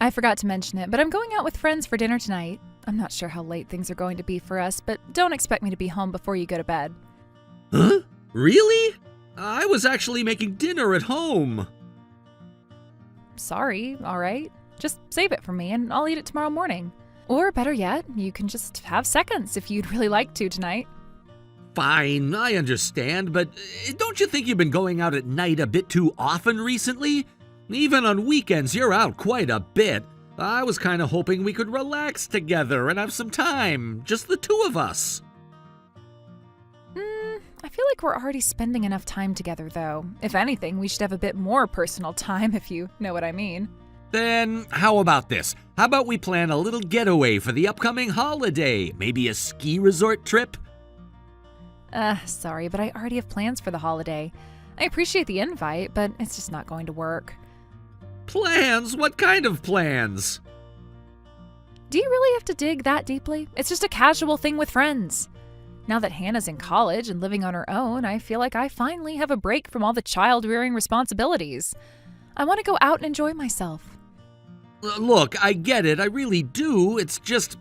I forgot to mention it, but I'm going out with friends for dinner tonight. I'm not sure how late things are going to be for us, but don't expect me to be home before you go to bed. Huh? Really? I was actually making dinner at home. Sorry, all right. Just save it for me and I'll eat it tomorrow morning. Or better yet, you can just have seconds if you'd really like to tonight. Fine, I understand, but don't you think you've been going out at night a bit too often recently? Even on weekends, you're out quite a bit. I was kind of hoping we could relax together and have some time, just the two of us. I feel like we're already spending enough time together, though. If anything, we should have a bit more personal time, if you know what I mean. Then, how about this? How about we plan a little getaway for the upcoming holiday? Maybe a ski resort trip? Sorry, but I already have plans for the holiday. I appreciate the invite, but it's just not going to work. Plans? What kind of plans? Do you really have to dig that deeply? It's just a casual thing with friends. Now that Hannah's in college and living on her own, I feel like I finally have a break from all the child-rearing responsibilities. I want to go out and enjoy myself. Look, I get it, I really do. It's just,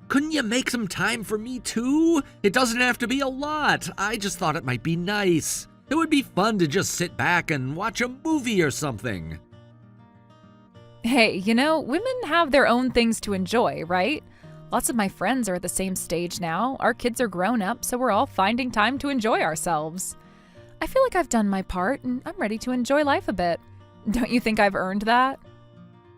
couldn't you make some time for me too? It doesn't have to be a lot. I just thought it might be nice. It would be fun to just sit back and watch a movie or something. Hey, women have their own things to enjoy, right? Lots of my friends are at the same stage now. Our kids are grown up, so we're all finding time to enjoy ourselves. I feel like I've done my part, and I'm ready to enjoy life a bit. Don't you think I've earned that?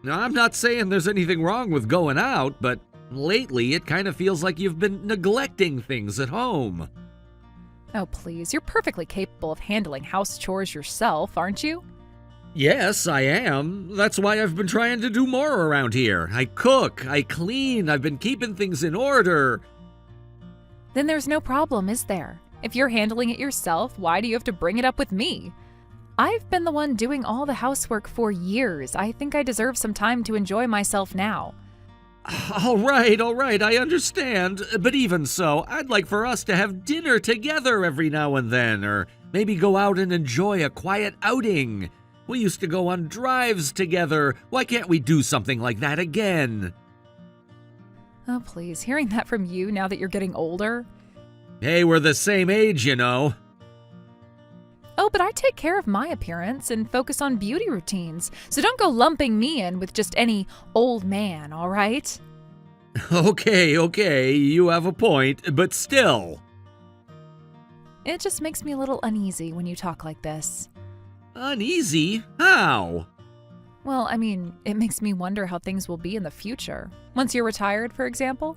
Now, I'm not saying there's anything wrong with going out, but lately it kind of feels like you've been neglecting things at home. Oh, please, you're perfectly capable of handling house chores yourself, aren't you? Yes, I am. That's why I've been trying to do more around here. I cook, I clean, I've been keeping things in order. Then there's no problem, is there? If you're handling it yourself, why do you have to bring it up with me? I've been the one doing all the housework for years. I think I deserve some time to enjoy myself now. All right, I understand. But even so, I'd like for us to have dinner together every now and then, or maybe go out and enjoy a quiet outing. We used to go on drives together. Why can't we do something like that again? Oh, please, hearing that from you now that you're getting older. Hey, we're the same age, you know. Oh, but I take care of my appearance and focus on beauty routines, so don't go lumping me in with just any old man, all right? Okay, you have a point, but still. It just makes me a little uneasy when you talk like this. Uneasy? How? Well, I mean, it makes me wonder how things will be in the future. Once you're retired, for example.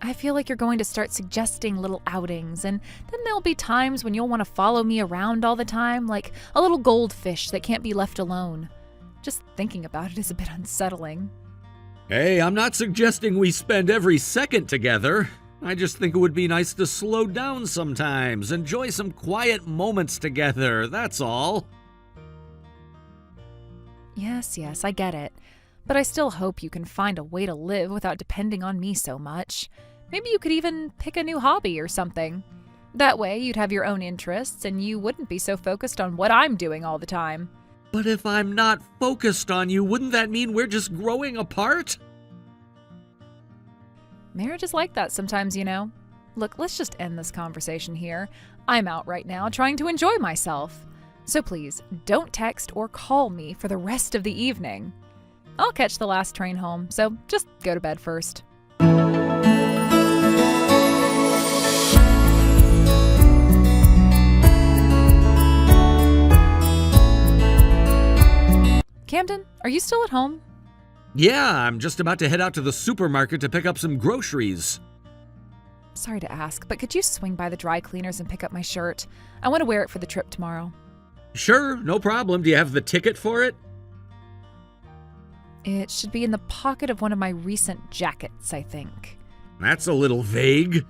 I feel like you're going to start suggesting little outings, and then there'll be times when you'll want to follow me around all the time, like a little goldfish that can't be left alone. Just thinking about it is a bit unsettling. Hey, I'm not suggesting we spend every second together. I just think it would be nice to slow down sometimes, enjoy some quiet moments together, that's all. Yes, I get it. But I still hope you can find a way to live without depending on me so much. Maybe you could even pick a new hobby or something. That way you'd have your own interests and you wouldn't be so focused on what I'm doing all the time. But if I'm not focused on you, wouldn't that mean we're just growing apart? Marriage is like that sometimes, you know. Look, let's just end this conversation here. I'm out right now trying to enjoy myself. So please, don't text or call me for the rest of the evening. I'll catch the last train home, so just go to bed first. Camden, are you still at home? Yeah, I'm just about to head out to the supermarket to pick up some groceries. Sorry to ask, but could you swing by the dry cleaners and pick up my shirt? I want to wear it for the trip tomorrow. Sure, no problem. Do you have the ticket for it? It should be in the pocket of one of my recent jackets, I think. That's a little vague.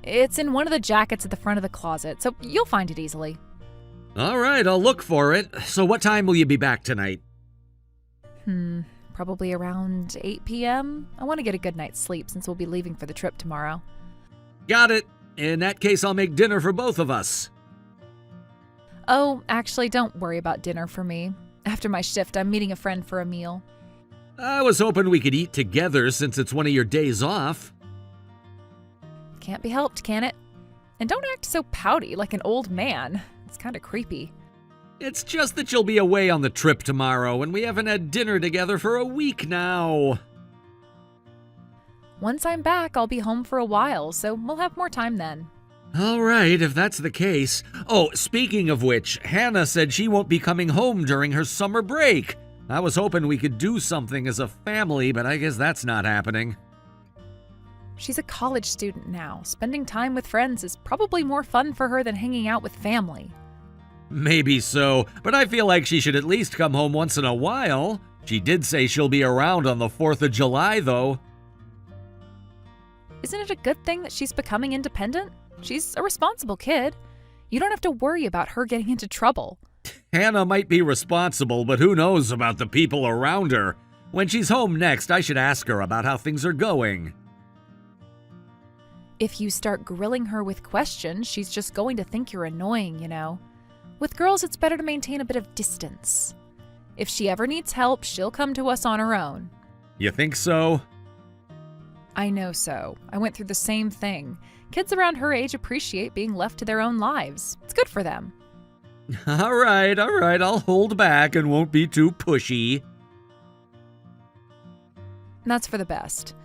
It's in one of the jackets at the front of the closet, so you'll find it easily. All right, I'll look for it. So what time will you be back tonight? Probably around 8 p.m. I want to get a good night's sleep since we'll be leaving for the trip tomorrow. Got it. In that case, I'll make dinner for both of us. Oh, actually, don't worry about dinner for me. After my shift, I'm meeting a friend for a meal. I was hoping we could eat together since it's one of your days off. Can't be helped, can it? And don't act so pouty like an old man. It's kind of creepy. It's just that you'll be away on the trip tomorrow, and we haven't had dinner together for a week now. Once I'm back, I'll be home for a while, so we'll have more time then. All right, if that's the case. Oh, speaking of which, Hannah said she won't be coming home during her summer break. I was hoping we could do something as a family, but I guess that's not happening. She's a college student now. Spending time with friends is probably more fun for her than hanging out with family. Maybe so, but I feel like she should at least come home once in a while. She did say she'll be around on the 4th of July, though. Isn't it a good thing that she's becoming independent? She's a responsible kid. You don't have to worry about her getting into trouble. Hannah might be responsible, but who knows about the people around her? When she's home next, I should ask her about how things are going. If you start grilling her with questions, she's just going to think you're annoying, you know. With girls, it's better to maintain a bit of distance. If she ever needs help, she'll come to us on her own. You think so? I know so. I went through the same thing. Kids around her age appreciate being left to their own lives. It's good for them. All right, I'll hold back and won't be too pushy. That's for the best.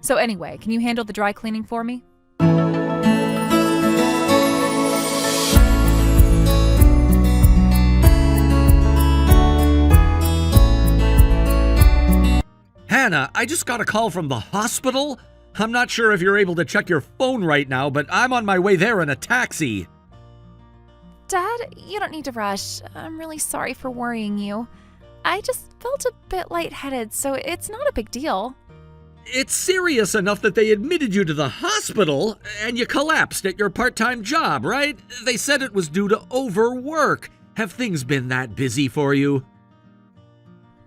So anyway, can you handle the dry cleaning for me? Hannah, I just got a call from the hospital. I'm not sure if you're able to check your phone right now, but I'm on my way there in a taxi. Dad, you don't need to rush. I'm really sorry for worrying you. I just felt a bit lightheaded, so it's not a big deal. It's serious enough that they admitted you to the hospital, and you collapsed at your part-time job, right? They said it was due to overwork. Have things been that busy for you?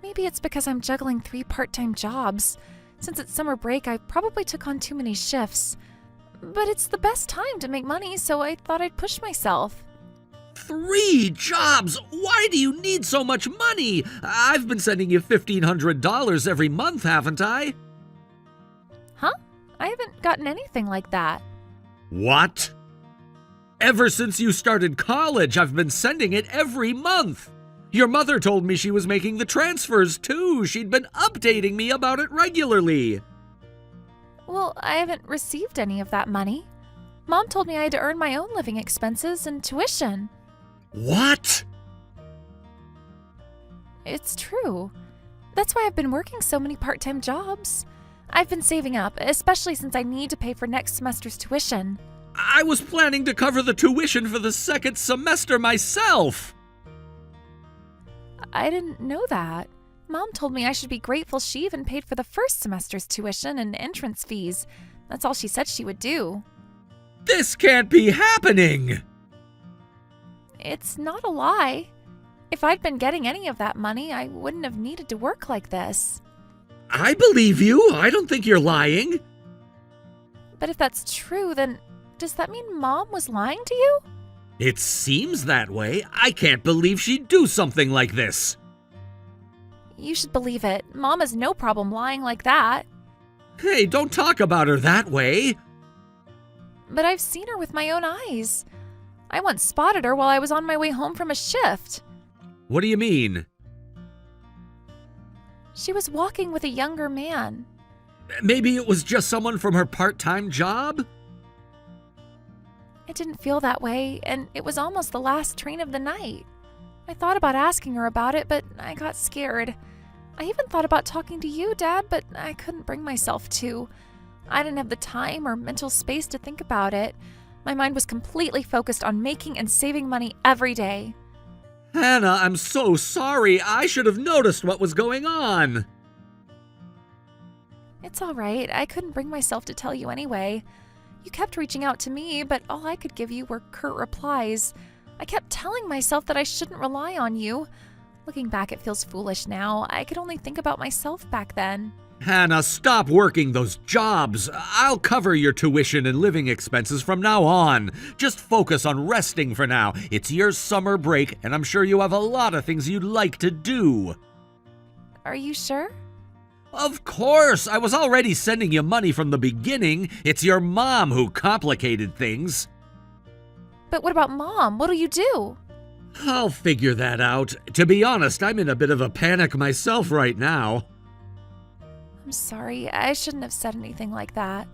Maybe it's because I'm juggling 3 part-time jobs. Since it's summer break, I probably took on too many shifts. But it's the best time to make money, so I thought I'd push myself. 3 jobs? Why do you need so much money? I've been sending you $1,500 every month, haven't I? Huh? I haven't gotten anything like that. What? Ever since you started college, I've been sending it every month. Your mother told me she was making the transfers too. She'd been updating me about it regularly. Well, I haven't received any of that money. Mom told me I had to earn my own living expenses and tuition. What? It's true. That's why I've been working so many part-time jobs. I've been saving up, especially since I need to pay for next semester's tuition. I was planning to cover the tuition for the 2nd semester myself. I didn't know that. Mom told me I should be grateful she even paid for the 1st semester's tuition and entrance fees. That's all she said she would do. This can't be happening. It's not a lie. If I'd been getting any of that money, I wouldn't have needed to work like this. I believe you. I don't think you're lying. But if that's true, then does that mean Mom was lying to you? It seems that way. I can't believe she'd do something like this. You should believe it. Mom has no problem lying like that. Hey, don't talk about her that way. But I've seen her with my own eyes. I once spotted her while I was on my way home from a shift. What do you mean? She was walking with a younger man. Maybe it was just someone from her part-time job? It didn't feel that way, and it was almost the last train of the night. I thought about asking her about it, but I got scared. I even thought about talking to you, Dad, but I couldn't bring myself to. I didn't have the time or mental space to think about it. My mind was completely focused on making and saving money every day. Hannah, I'm so sorry. I should have noticed what was going on. It's all right. I couldn't bring myself to tell you anyway. You kept reaching out to me, but all I could give you were curt replies. I kept telling myself that I shouldn't rely on you. Looking back, it feels foolish now. I could only think about myself back then. Hannah, stop working those jobs. I'll cover your tuition and living expenses from now on. Just focus on resting for now. It's your summer break, and I'm sure you have a lot of things you'd like to do. Are you sure? Of course, I was already sending you money from the beginning. It's your mom who complicated things. But what about Mom? What'll you do? I'll figure that out. To be honest, I'm in a bit of a panic myself right now. I'm sorry, I shouldn't have said anything like that.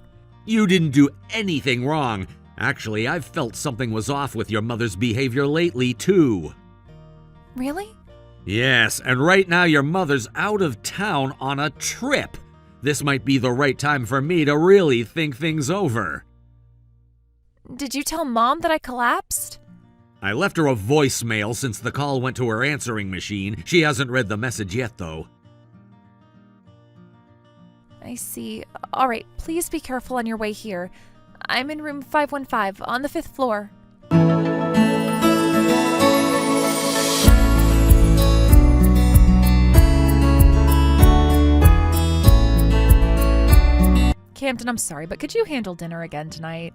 You didn't do anything wrong. Actually, I've felt something was off with your mother's behavior lately, too. Really? Yes, and right now your mother's out of town on a trip. This might be the right time for me to really think things over. Did you tell Mom that I collapsed? I left her a voicemail since the call went to her answering machine. She hasn't read the message yet, though. I see. All right, please be careful on your way here. I'm in room 515 on the 5th floor. Camden, I'm sorry, but could you handle dinner again tonight?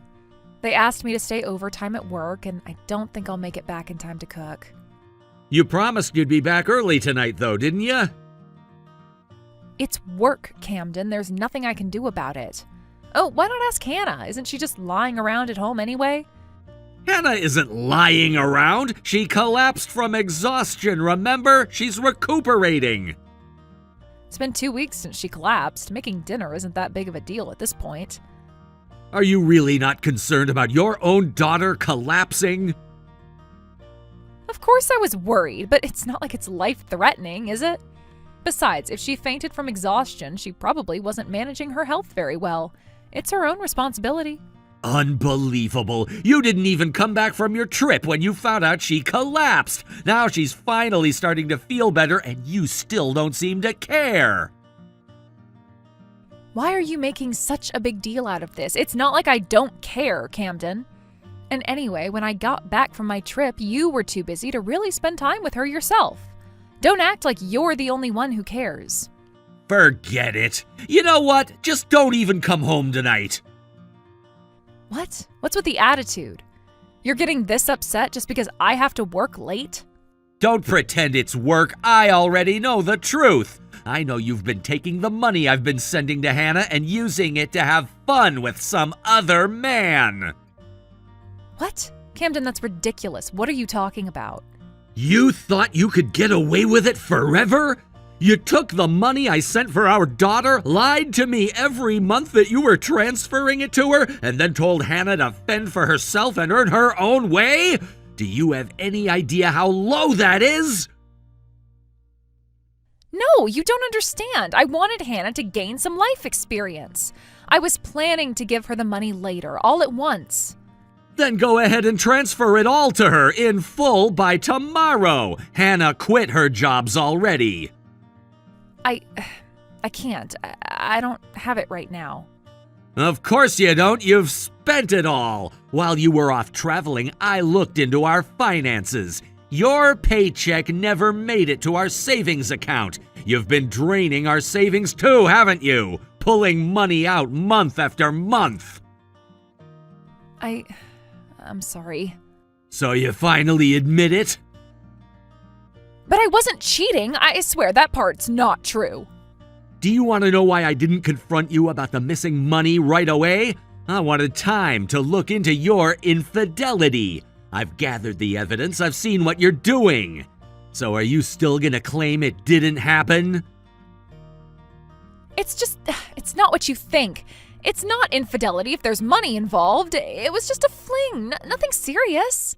They asked me to stay overtime at work, and I don't think I'll make it back in time to cook. You promised you'd be back early tonight, though, didn't you? It's work, Camden. There's nothing I can do about it. Oh, why not ask Hannah? Isn't she just lying around at home anyway? Hannah isn't lying around. She collapsed from exhaustion, remember? She's recuperating. It's been 2 weeks since she collapsed. Making dinner isn't that big of a deal at this point. Are you really not concerned about your own daughter collapsing? Of course I was worried, but it's not like it's life-threatening, is it? Besides, if she fainted from exhaustion, she probably wasn't managing her health very well. It's her own responsibility. Unbelievable. You didn't even come back from your trip when you found out she collapsed. Now she's finally starting to feel better and you still don't seem to care. Why are you making such a big deal out of this? It's not like I don't care, Camden. And anyway, when I got back from my trip, you were too busy to really spend time with her yourself. Don't act like you're the only one who cares. Forget it. You know what? Just don't even come home tonight. What? What's with the attitude? You're getting this upset just because I have to work late? Don't pretend it's work. I already know the truth. I know you've been taking the money I've been sending to Hannah and using it to have fun with some other man. What? Camden, that's ridiculous. What are you talking about? You thought you could get away with it forever? You took the money I sent for our daughter, lied to me every month that you were transferring it to her, and then told Hannah to fend for herself and earn her own way? Do you have any idea how low that is? No, you don't understand. I wanted Hannah to gain some life experience. I was planning to give her the money later, all at once. Then go ahead and transfer it all to her in full by tomorrow. Hannah quit her jobs already. I can't. I don't have it right now. Of course you don't. You've spent it all. While you were off traveling, I looked into our finances. Your paycheck never made it to our savings account. You've been draining our savings too, haven't you? Pulling money out month after month. I'm sorry. So you finally admit it? But I wasn't cheating. I swear that part's not true. Do you want to know why I didn't confront you about the missing money right away? I wanted time to look into your infidelity. I've gathered the evidence. I've seen what you're doing. So are you still gonna claim it didn't happen? It's not what you think. It's not infidelity if there's money involved. It was just a fling, nothing serious.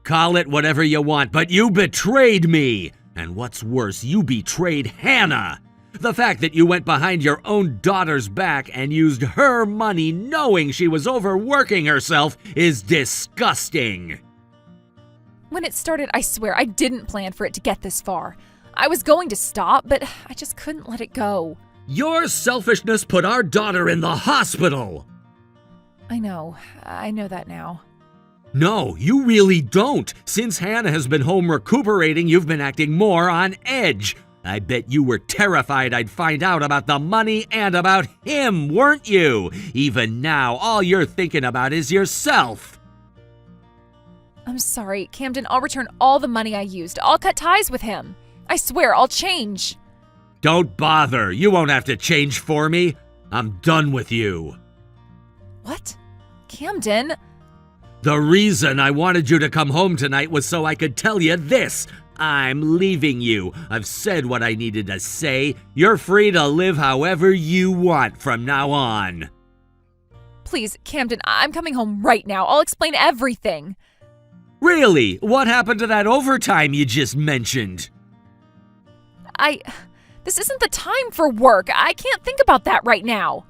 Call it whatever you want, but you betrayed me. And what's worse, you betrayed Hannah. The fact that you went behind your own daughter's back and used her money knowing she was overworking herself is disgusting. When it started, I swear, I didn't plan for it to get this far. I was going to stop, but I just couldn't let it go. Your selfishness put our daughter in the hospital. I know that now. No, you really don't. Since Hannah has been home recuperating, you've been acting more on edge. I bet you were terrified I'd find out about the money and about him, weren't you? Even now, all you're thinking about is yourself. I'm sorry, Camden, I'll return all the money I used. I'll cut ties with him. I swear, I'll change. Don't bother. You won't have to change for me. I'm done with you. What? Camden? The reason I wanted you to come home tonight was so I could tell you this. I'm leaving you. I've said what I needed to say. You're free to live however you want from now on. Please, Camden, I'm coming home right now. I'll explain everything. Really? What happened to that overtime you just mentioned? This isn't the time for work. I can't think about that right now.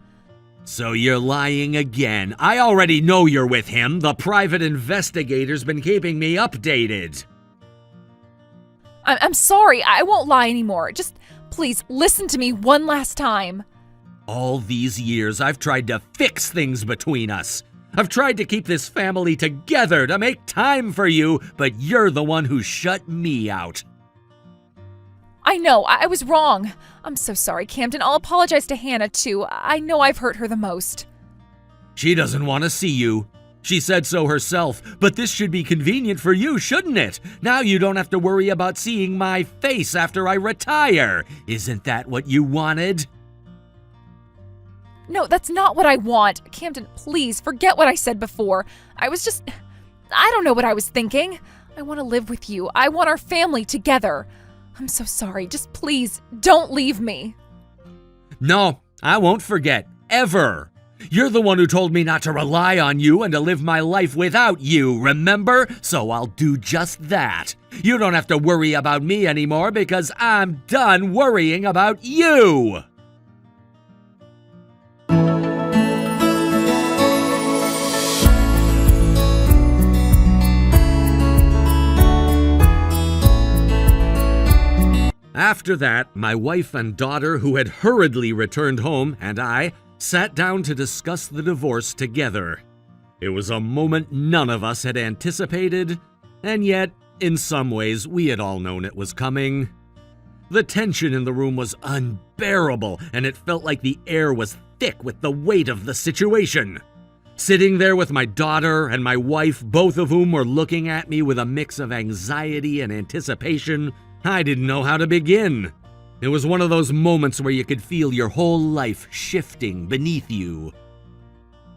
So you're lying again. I already know you're with him. The private investigator's been keeping me updated. I'm sorry. I won't lie anymore. Just please listen to me one last time. All these years, I've tried to fix things between us. I've tried to keep this family together, to make time for you, but you're the one who shut me out. I know, I was wrong. I'm so sorry, Camden. I'll apologize to Hannah, too. I know I've hurt her the most. She doesn't want to see you. She said so herself, but this should be convenient for you, shouldn't it? Now you don't have to worry about seeing my face after I retire. Isn't that what you wanted? No, that's not what I want. Camden, please, forget what I said before. I don't know what I was thinking. I want to live with you. I want our family together. I'm so sorry. Just please, don't leave me. No, I won't forget. Ever. You're the one who told me not to rely on you and to live my life without you, remember? So I'll do just that. You don't have to worry about me anymore because I'm done worrying about you. After that, my wife and daughter, who had hurriedly returned home, and I sat down to discuss the divorce together. It was a moment none of us had anticipated, and yet, in some ways, we had all known it was coming. The tension in the room was unbearable, and it felt like the air was thick with the weight of the situation. Sitting there with my daughter and my wife, both of whom were looking at me with a mix of anxiety and anticipation, I didn't know how to begin. It was one of those moments where you could feel your whole life shifting beneath you.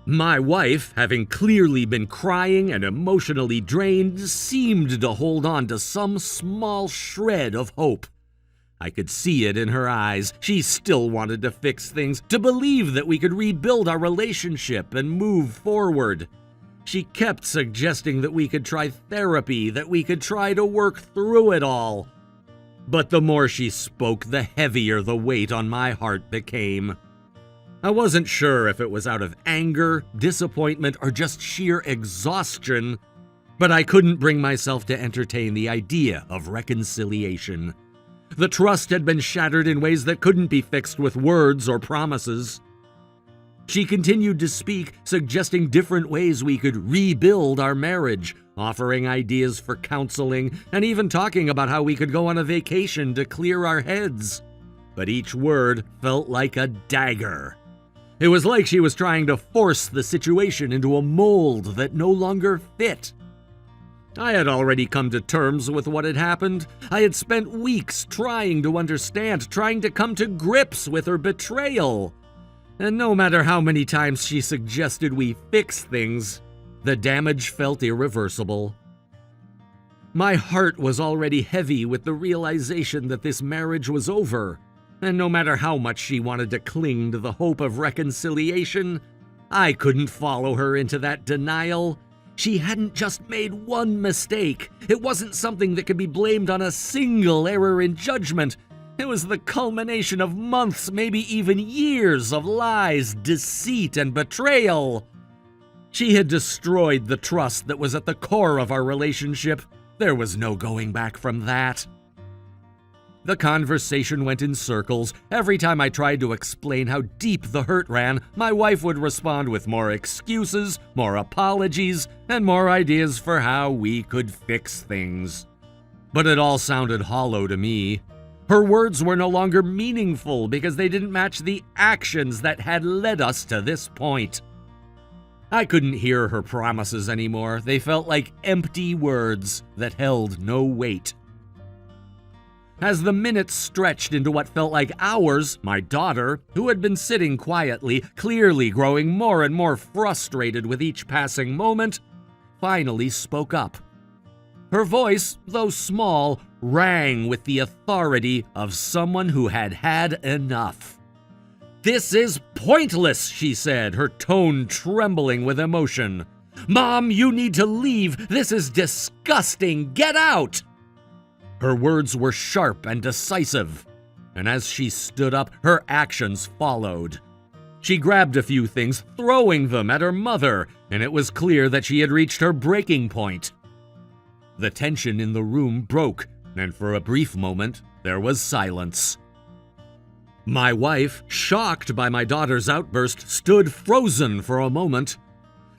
My wife, having clearly been crying and emotionally drained, seemed to hold on to some small shred of hope. I could see it in her eyes. She still wanted to fix things, to believe that we could rebuild our relationship and move forward. She kept suggesting that we could try therapy, that we could try to work through it all. But the more she spoke, the heavier the weight on my heart became. I wasn't sure if it was out of anger, disappointment, or just sheer exhaustion, but I couldn't bring myself to entertain the idea of reconciliation. The trust had been shattered in ways that couldn't be fixed with words or promises. She continued to speak, suggesting different ways we could rebuild our marriage, offering ideas for counseling, and even talking about how we could go on a vacation to clear our heads. But each word felt like a dagger. It was like she was trying to force the situation into a mold that no longer fit. I had already come to terms with what had happened. I had spent weeks trying to understand, trying to come to grips with her betrayal. And no matter how many times she suggested we fix things, the damage felt irreversible. My heart was already heavy with the realization that this marriage was over, and no matter how much she wanted to cling to the hope of reconciliation, I couldn't follow her into that denial. She hadn't just made one mistake. It wasn't something that could be blamed on a single error in judgment. It was the culmination of months, maybe even years of lies, deceit, and betrayal. She had destroyed the trust that was at the core of our relationship. There was no going back from that. The conversation went in circles. Every time I tried to explain how deep the hurt ran, my wife would respond with more excuses, more apologies, and more ideas for how we could fix things. But it all sounded hollow to me. Her words were no longer meaningful because they didn't match the actions that had led us to this point. I couldn't hear her promises anymore. They felt like empty words that held no weight. As the minutes stretched into what felt like hours, my daughter, who had been sitting quietly, clearly growing more and more frustrated with each passing moment, finally spoke up. Her voice, though small, rang with the authority of someone who had had enough. "This is pointless," she said, her tone trembling with emotion. "Mom, you need to leave. This is disgusting. Get out!" Her words were sharp and decisive, and as she stood up, her actions followed. She grabbed a few things, throwing them at her mother, and it was clear that she had reached her breaking point. The tension in the room broke, and for a brief moment, there was silence. My wife, shocked by my daughter's outburst, stood frozen for a moment.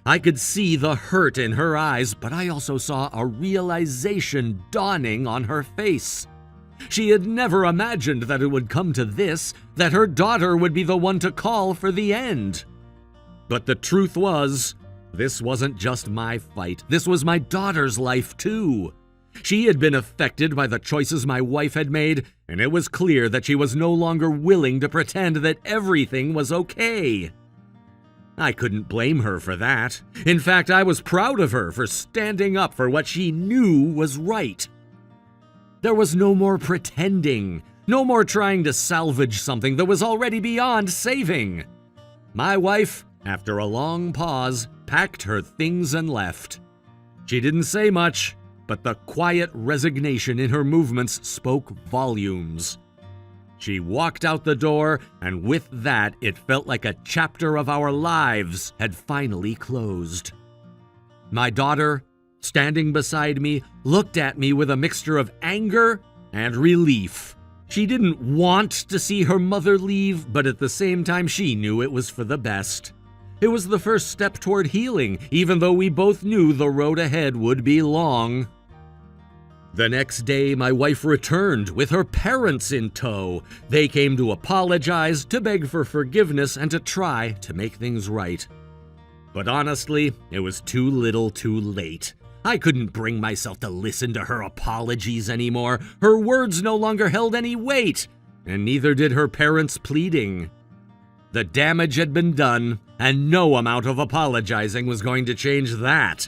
I could see the hurt in her eyes, but I also saw a realization dawning on her face. She had never imagined that it would come to this, that her daughter would be the one to call for the end. But the truth was, this wasn't just my fight. This was my daughter's life, too. She had been affected by the choices my wife had made, and it was clear that she was no longer willing to pretend that everything was okay. I couldn't blame her for that. In fact, I was proud of her for standing up for what she knew was right. There was no more pretending, no more trying to salvage something that was already beyond saving. My wife, after a long pause, packed her things and left. She didn't say much, but the quiet resignation in her movements spoke volumes. She walked out the door, and with that, it felt like a chapter of our lives had finally closed. My daughter, standing beside me, looked at me with a mixture of anger and relief. She didn't want to see her mother leave, but at the same time, she knew it was for the best. It was the first step toward healing, even though we both knew the road ahead would be long. The next day, my wife returned with her parents in tow. They came to apologize, to beg for forgiveness, and to try to make things right. But honestly, it was too little too late. I couldn't bring myself to listen to her apologies anymore. Her words no longer held any weight, and neither did her parents' pleading. The damage had been done, and no amount of apologizing was going to change that.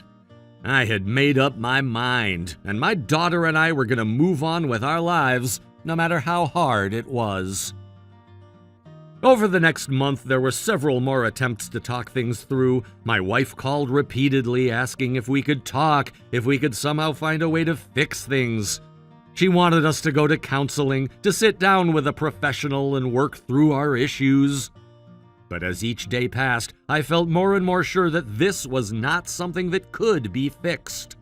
I had made up my mind, and my daughter and I were going to move on with our lives, no matter how hard it was. Over the next month, there were several more attempts to talk things through. My wife called repeatedly, asking if we could talk, if we could somehow find a way to fix things. She wanted us to go to counseling, to sit down with a professional and work through our issues. But as each day passed, I felt more and more sure that this was not something that could be fixed.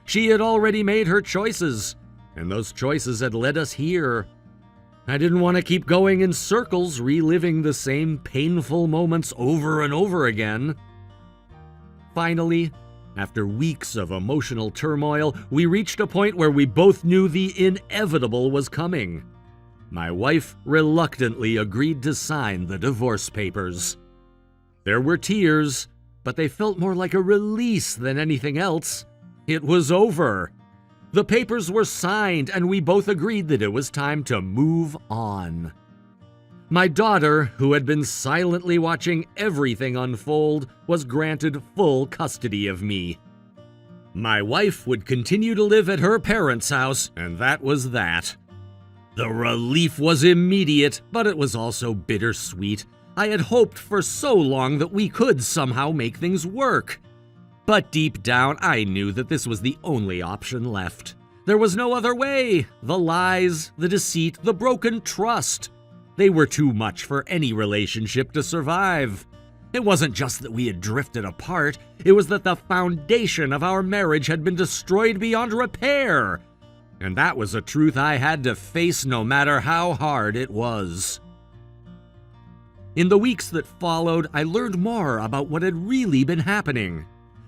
She had already made her choices, and those choices had led us here. I didn't want to keep going in circles, reliving the same painful moments over and over again. Finally, after weeks of emotional turmoil, we reached a point where we both knew the inevitable was coming. My wife reluctantly agreed to sign the divorce papers. There were tears, but they felt more like a release than anything else. It was over. The papers were signed, and we both agreed that it was time to move on. My daughter, who had been silently watching everything unfold, was granted full custody of me. My wife would continue to live at her parents' house, and that was that. The relief was immediate, but it was also bittersweet. I had hoped for so long that we could somehow make things work. But deep down, I knew that this was the only option left. There was no other way. The lies, the deceit, the broken trust. They were too much for any relationship to survive. It wasn't just that we had drifted apart. It was that the foundation of our marriage had been destroyed beyond repair. And that was a truth I had to face no matter how hard it was. In the weeks that followed, I learned more about what had really been happening.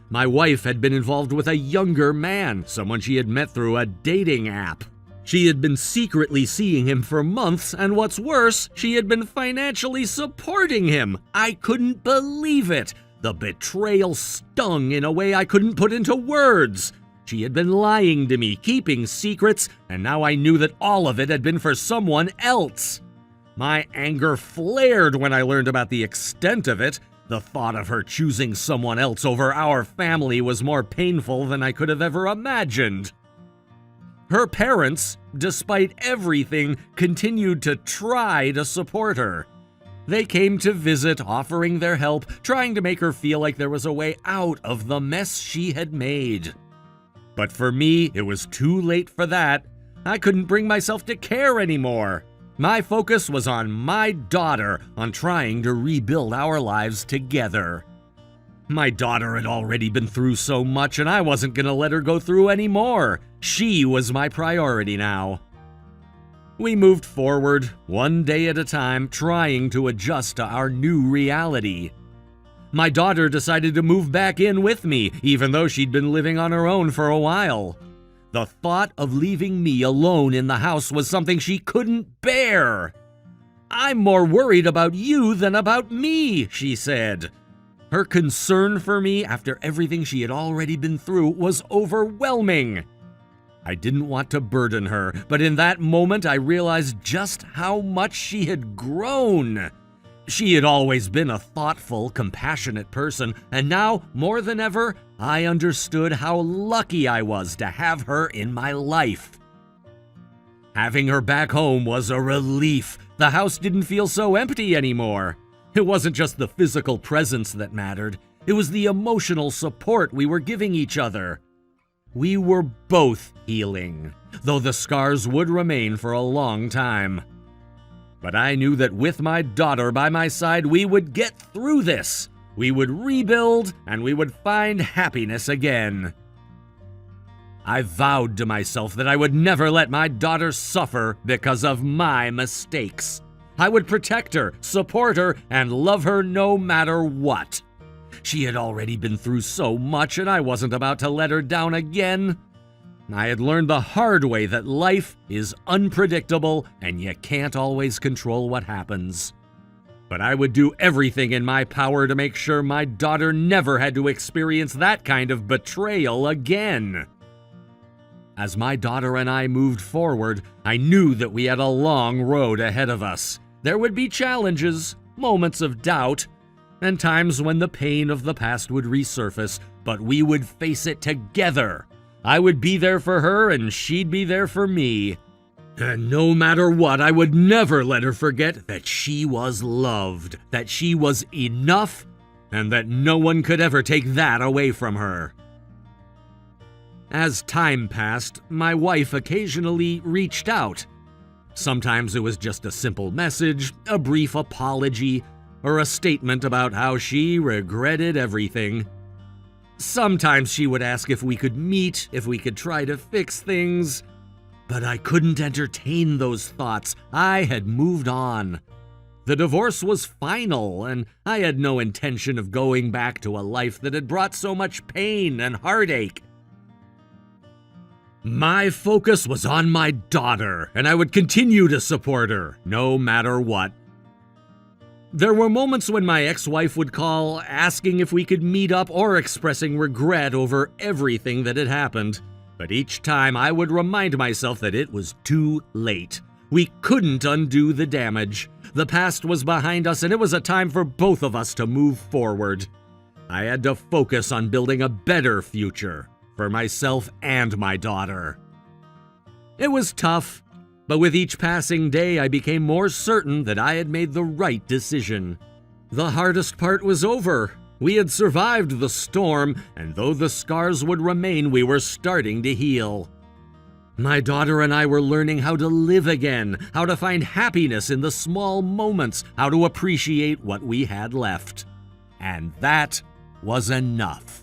My wife had been involved with a younger man, someone she had met through a dating app. She had been secretly seeing him for months, and what's worse, she had been financially supporting him. I couldn't believe it. The betrayal stung in a way I couldn't put into words. She had been lying to me, keeping secrets, and now I knew that all of it had been for someone else. My anger flared when I learned about the extent of it. The thought of her choosing someone else over our family was more painful than I could have ever imagined. Her parents, despite everything, continued to try to support her. They came to visit, offering their help, trying to make her feel like there was a way out of the mess she had made. But for me, it was too late for that. I couldn't bring myself to care anymore. My focus was on my daughter, on trying to rebuild our lives together. My daughter had already been through so much, and I wasn't going to let her go through any more. She was my priority now. We moved forward, one day at a time, trying to adjust to our new reality. My daughter decided to move back in with me, even though she'd been living on her own for a while. The thought of leaving me alone in the house was something she couldn't bear. "I'm more worried about you than about me," she said. Her concern for me, after everything she had already been through, was overwhelming. I didn't want to burden her, but in that moment I realized just how much she had grown. She had always been a thoughtful, compassionate person, and now, more than ever, I understood how lucky I was to have her in my life. Having her back home was a relief. The house didn't feel so empty anymore. It wasn't just the physical presence that mattered. It was the emotional support we were giving each other. We were both healing, though the scars would remain for a long time. But I knew that with my daughter by my side, we would get through this. We would rebuild, and we would find happiness again. I vowed to myself that I would never let my daughter suffer because of my mistakes. I would protect her, support her, and love her no matter what. She had already been through so much, and I wasn't about to let her down again. I had learned the hard way that life is unpredictable and you can't always control what happens. But I would do everything in my power to make sure my daughter never had to experience that kind of betrayal again. As my daughter and I moved forward, I knew that we had a long road ahead of us. There would be challenges, moments of doubt, and times when the pain of the past would resurface, but we would face it together. I would be there for her, and she'd be there for me. And no matter what, I would never let her forget that she was loved, that she was enough, and that no one could ever take that away from her. As time passed, my wife occasionally reached out. Sometimes it was just a simple message, a brief apology, or a statement about how she regretted everything. Sometimes she would ask if we could meet, if we could try to fix things. But I couldn't entertain those thoughts. I had moved on. The divorce was final, and I had no intention of going back to a life that had brought so much pain and heartache. My focus was on my daughter, and I would continue to support her, no matter what. There were moments when my ex-wife would call, asking if we could meet up or expressing regret over everything that had happened. But each time I would remind myself that it was too late. We couldn't undo the damage. The past was behind us, and it was a time for both of us to move forward. I had to focus on building a better future for myself and my daughter. It was tough. But with each passing day, I became more certain that I had made the right decision. The hardest part was over. We had survived the storm, and though the scars would remain, we were starting to heal. My daughter and I were learning how to live again, how to find happiness in the small moments, how to appreciate what we had left. And that was enough.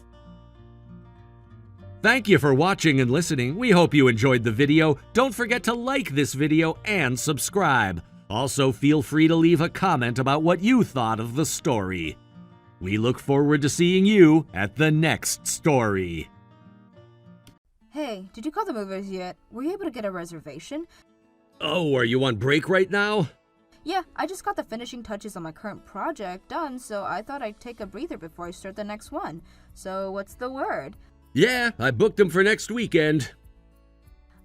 Thank you for watching and listening. We hope you enjoyed the video. Don't forget to like this video and subscribe. Also, feel free to leave a comment about what you thought of the story. We look forward to seeing you at the next story. Hey, did you call the movers yet? Were you able to get a reservation? Oh, are you on break right now? Yeah, I just got the finishing touches on my current project done, so I thought I'd take a breather before I start the next one. So what's the word? Yeah, I booked them for next weekend.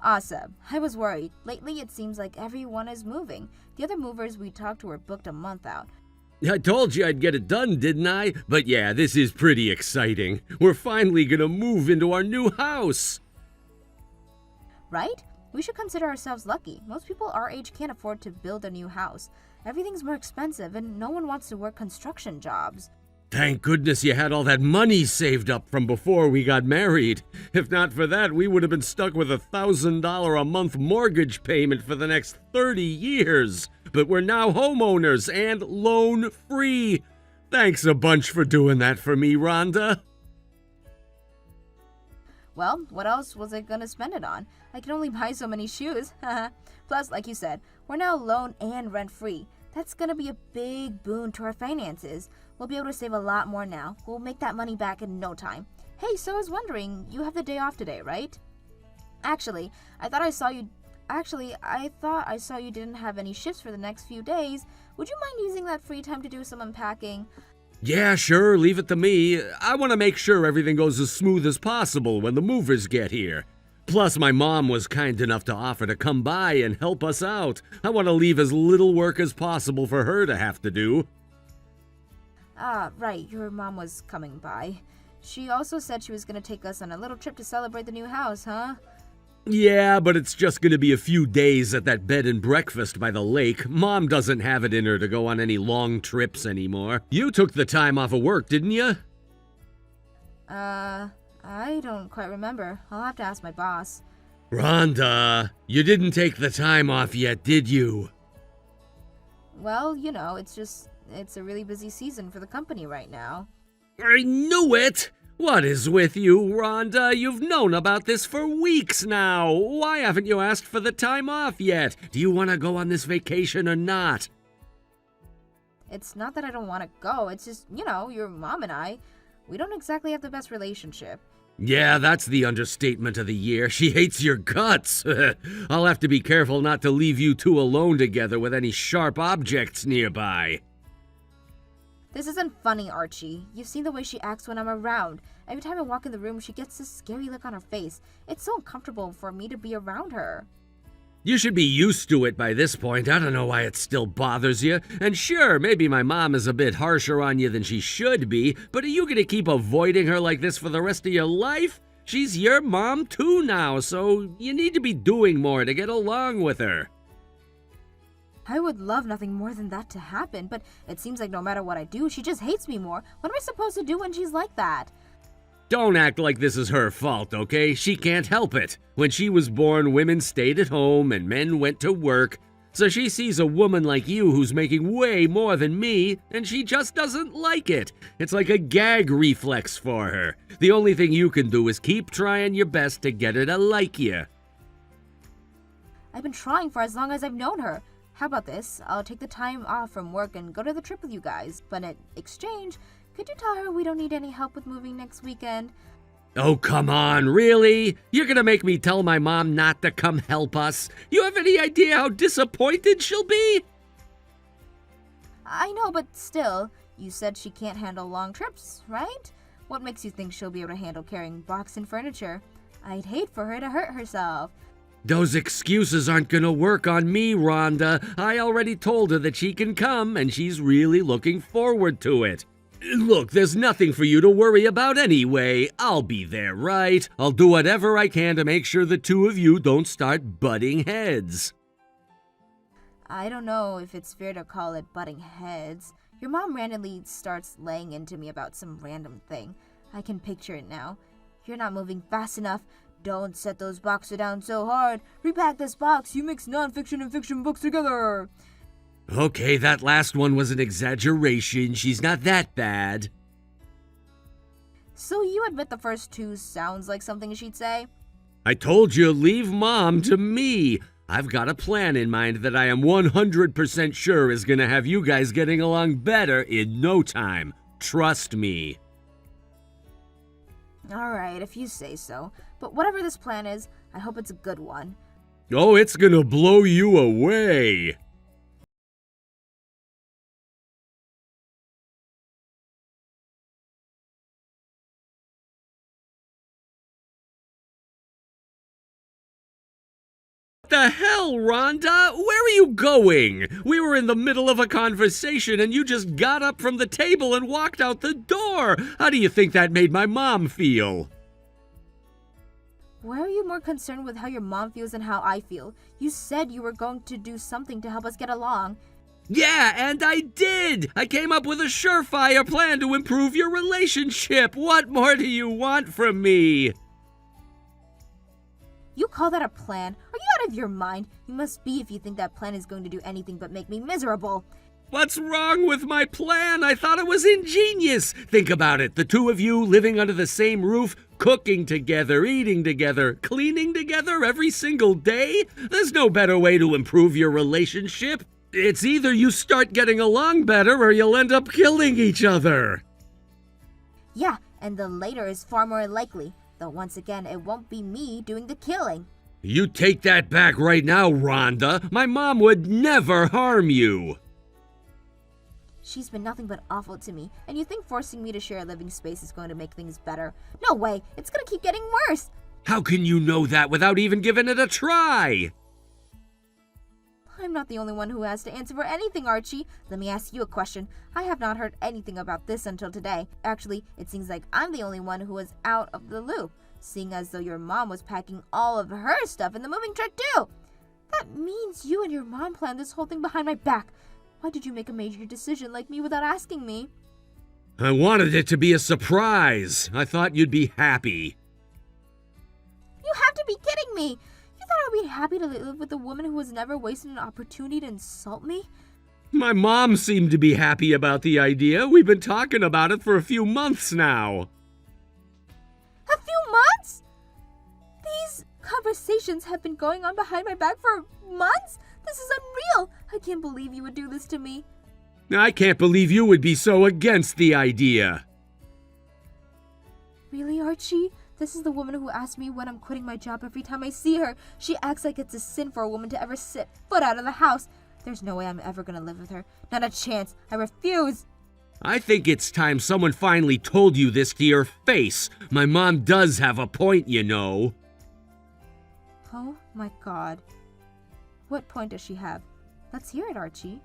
Awesome. I was worried. Lately, it seems like everyone is moving. The other movers we talked to were booked a month out. I told you I'd get it done, didn't I? But yeah, this is pretty exciting. We're finally gonna move into our new house. Right? We should consider ourselves lucky. Most people our age can't afford to build a new house. Everything's more expensive, and no one wants to work construction jobs. Thank goodness you had all that money saved up from before we got married. If not for that, we would have been stuck with a $1,000 a month mortgage payment for the next 30 years. But we're now homeowners and loan-free. Thanks a bunch for doing that for me, Rhonda. Well, what else was I gonna spend it on? I can only buy so many shoes. Plus, like you said, we're now loan and rent-free. That's gonna be a big boon to our finances. We'll be able to save a lot more now. We'll make that money back in no time. Hey, so I was wondering, you have the day off today, right? Actually, I thought I saw you didn't have any shifts for the next few days. Would you mind using that free time to do some unpacking? Yeah, sure, leave it to me. I want to make sure everything goes as smooth as possible when the movers get here. Plus, my mom was kind enough to offer to come by and help us out. I want to leave as little work as possible for her to have to do. Ah, right, your mom was coming by. She also said she was gonna take us on a little trip to celebrate the new house, huh? Yeah, but it's just gonna be a few days at that bed and breakfast by the lake. Mom doesn't have it in her to go on any long trips anymore. You took the time off of work, didn't you? I don't quite remember. I'll have to ask my boss. Rhonda, you didn't take the time off yet, did you? Well, you know, it's a really busy season for the company right now. I knew it! What is with you, Rhonda? You've known about this for weeks now. Why haven't you asked for the time off yet? Do you want to go on this vacation or not? It's not that I don't want to go, it's just, you know, your mom and I, we don't exactly have the best relationship. Yeah, that's the understatement of the year. She hates your guts. I'll have to be careful not to leave you two alone together with any sharp objects nearby. This isn't funny, Archie. You've seen the way she acts when I'm around. Every time I walk in the room, she gets this scary look on her face. It's so uncomfortable for me to be around her. You should be used to it by this point. I don't know why it still bothers you. And sure, maybe my mom is a bit harsher on you than she should be, but are you gonna keep avoiding her like this for the rest of your life? She's your mom too now, so you need to be doing more to get along with her. I would love nothing more than that to happen, but it seems like no matter what I do, she just hates me more. What am I supposed to do when she's like that? Don't act like this is her fault, okay? She can't help it. When she was born, women stayed at home and men went to work. So she sees a woman like you who's making way more than me, and she just doesn't like it. It's like a gag reflex for her. The only thing you can do is keep trying your best to get her to like you. I've been trying for as long as I've known her. How about this? I'll take the time off from work and go to the trip with you guys, but in exchange, could you tell her we don't need any help with moving next weekend? Oh, come on, really? You're gonna make me tell my mom not to come help us? You have any idea how disappointed she'll be? I know, but still, you said she can't handle long trips, right? What makes you think she'll be able to handle carrying box and furniture? I'd hate for her to hurt herself. Those excuses aren't gonna work on me, Rhonda. I already told her that she can come, and she's really looking forward to it. Look, there's nothing for you to worry about anyway. I'll be there, right? I'll do whatever I can to make sure the two of you don't start butting heads. I don't know if it's fair to call it butting heads. Your mom randomly starts laying into me about some random thing. I can picture it now. You're not moving fast enough. Don't set those boxes down so hard. Repack this box. You mix nonfiction and fiction books together. Okay, that last one was an exaggeration. She's not that bad. So you admit the first two sounds like something she'd say? I told you, leave Mom to me. I've got a plan in mind that I am 100% sure is gonna have you guys getting along better in no time. Trust me. Alright, if you say so. But whatever this plan is, I hope it's a good one. Oh, it's gonna blow you away. The hell, Rhonda? Where are you going? We were in the middle of a conversation and you just got up from the table and walked out the door. How do you think that made my mom feel? Why are you more concerned with how your mom feels than how I feel? You said you were going to do something to help us get along. Yeah, and I did! I came up with a surefire plan to improve your relationship. What more do you want from me? You call that a plan? Are you out of your mind? You must be if you think that plan is going to do anything but make me miserable. What's wrong with my plan? I thought it was ingenious. Think about it. The two of you living under the same roof, cooking together, eating together, cleaning together every single day. There's no better way to improve your relationship. It's either you start getting along better or you'll end up killing each other. Yeah, and the later is far more likely. Though once again, it won't be me doing the killing. You take that back right now, Rhonda. My mom would never harm you. She's been nothing but awful to me, and you think forcing me to share a living space is going to make things better? No way, it's gonna keep getting worse. How can you know that without even giving it a try? I'm not the only one who has to answer for anything, Archie. Let me ask you a question. I have not heard anything about this until today. Actually, it seems like I'm the only one who was out of the loop, seeing as though your mom was packing all of her stuff in the moving truck too. That means you and your mom planned this whole thing behind my back. Why did you make a major decision like me without asking me? I wanted it to be a surprise. I thought you'd be happy. You have to be kidding me! You thought I'd be happy to live with a woman who has never wasted an opportunity to insult me? My mom seemed to be happy about the idea. We've been talking about it for a few months now. A few months? These conversations have been going on behind my back for months? This is unreal! I can't believe you would do this to me. I can't believe you would be so against the idea. Really, Archie? This is the woman who asks me when I'm quitting my job every time I see her. She acts like it's a sin for a woman to ever set foot out of the house. There's no way I'm ever gonna live with her. Not a chance. I refuse. I think it's time someone finally told you this to your face. My mom does have a point, you know. Oh my god. What point does she have? Let's hear it, Archie.